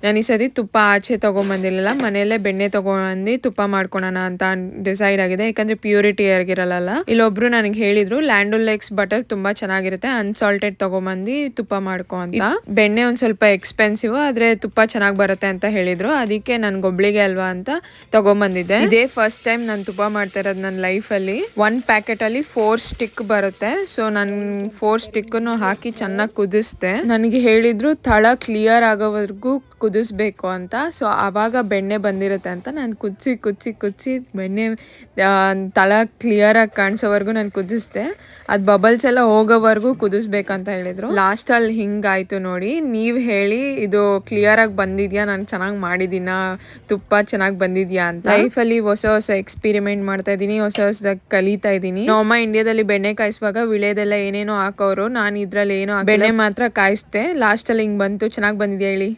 ನಾನು ಈ ಸತಿ ತುಪ್ಪ ಆಚೆ ತೊಗೊಂಬಂದಿರಲಿಲ್ಲ, ಮನೆಯಲ್ಲೇ ಬೆಣ್ಣೆ ತೊಗೊಂಡು ತುಪ್ಪ ಮಾಡ್ಕೊಳೋಣ ಅಂತ ಡಿಸೈಡ್ ಆಗಿದೆ. ಯಾಕಂದರೆ ಪ್ಯೂರಿಟಿ ಆಗಿರಲ್ಲ. ಇಲ್ಲೊಬ್ರು ನನಗೆ ಹೇಳಿದ್ರು ಲ್ಯಾಂಡೋಲೆಕ್ಸ್ ಬಟರ್ ತುಂಬ ಚೆನ್ನಾಗಿರುತ್ತೆ, ಅನ್ಸಾಲ್ಟೆಡ್ ತೊಗೊಂಬಂದು ತುಪ್ಪ ಮಾಡ್ಕೊ ಅಂತ. ಬೆಣ್ಣೆ ಒಂದು ಸ್ವಲ್ಪ ಎಕ್ಸ್ಪೆನ್ಸಿವ್, ಆದರೆ ತುಪ್ಪ ಚೆನ್ನಾಗಿ ಬರುತ್ತೆ ಅಂತ ಹೇಳಿದ್ರು. ಅದಕ್ಕೆ ನನಗೊಬ್ಳಿಗೆ ಅಲ್ವಾ ಅಂತ ತೊಗೊಂಬಂದಿದ್ದೆ. ಇದೇ ಫಸ್ಟ್ ಟೈಮ್ ನಾನು ತುಪ್ಪ ಮಾಡ್ತಾ ಇರೋದು ನನ್ನ ಲೈಫಲ್ಲಿ. 1 ಪ್ಯಾಕೆಟಲ್ಲಿ 4 ಸ್ಟಿಕ್ ಬರುತ್ತೆ. ಸೊ ನಾನು 4 ಸ್ಟಿಕ್ಕನ್ನು ಹಾಕಿ ಚೆನ್ನಾಗಿ ಕುದಿಸ್ದೆ. ನನಗೆ ಹೇಳಿದ್ರು ತಳ ಕ್ಲಿಯರ್ ಆಗೋವರೆಗೂ ಕುದಿಸ್ಬೇಕು ಅಂತ. ಸೊ ಆವಾಗ ಬೆಣ್ಣೆ ಬಂದಿರುತ್ತೆ ಅಂತ ನಾನು ಕುದಿಸಿ ಬೆಣ್ಣೆ ತಳ ಕ್ಲಿಯರಾಗಿ ಕಾಣಿಸೋವರೆಗೂ ನಾನು ಕುದಿಸ್ದೆ. ಅದು ಬಬಲ್ಸ್ ಎಲ್ಲ ಹೋಗೋವರೆಗೂ ಕುದಿಸ್ಬೇಕಂತ ಹೇಳಿದ್ರು. ಲಾಸ್ಟಲ್ಲಿ ಹಿಂಗಾಯ್ತು ನೋಡಿ. ನೀವು ಹೇಳಿ ಇದು ಕ್ಲಿಯರಾಗಿ ಬಂದಿದ್ಯಾ, ನಾನು ಚೆನ್ನಾಗಿ ಮಾಡಿದ್ದೀನ, ತುಪ್ಪ ಚೆನ್ನಾಗಿ ಬಂದಿದ್ಯಾ ಅಂತ. ಲೈಫಲ್ಲಿ ಹೊಸ ಎಕ್ಸ್ಪಿರಿಮೆಂಟ್ ಮಾಡ್ತಾ ಇದ್ದೀನಿ, ಹೊಸದಾಗಿ ಕಲಿತಾ ಇದ್ದೀನಿ. ನಮ್ಮಮ್ಮ ಇಂಡಿಯಾದಲ್ಲಿ ಬೆಣ್ಣೆ ಕಾಯಿಸುವಾಗ ವಿಳೆದೆಲ್ಲ ಏನೇನೋ ಹಾಕೋರು, ನಾನು ಇದ್ರಲ್ಲಿ ಏನೋ ಬೆಣ್ಣೆ ಮಾತ್ರ ಕಾಯಿಸ್ದೆ. ಲಾಸ್ಟಲ್ಲಿ ಹಿಂಗೆ ಬಂತು. ಚೆನ್ನಾಗಿ ಬಂದಿದ್ಯಾ ಹೇಳಿ.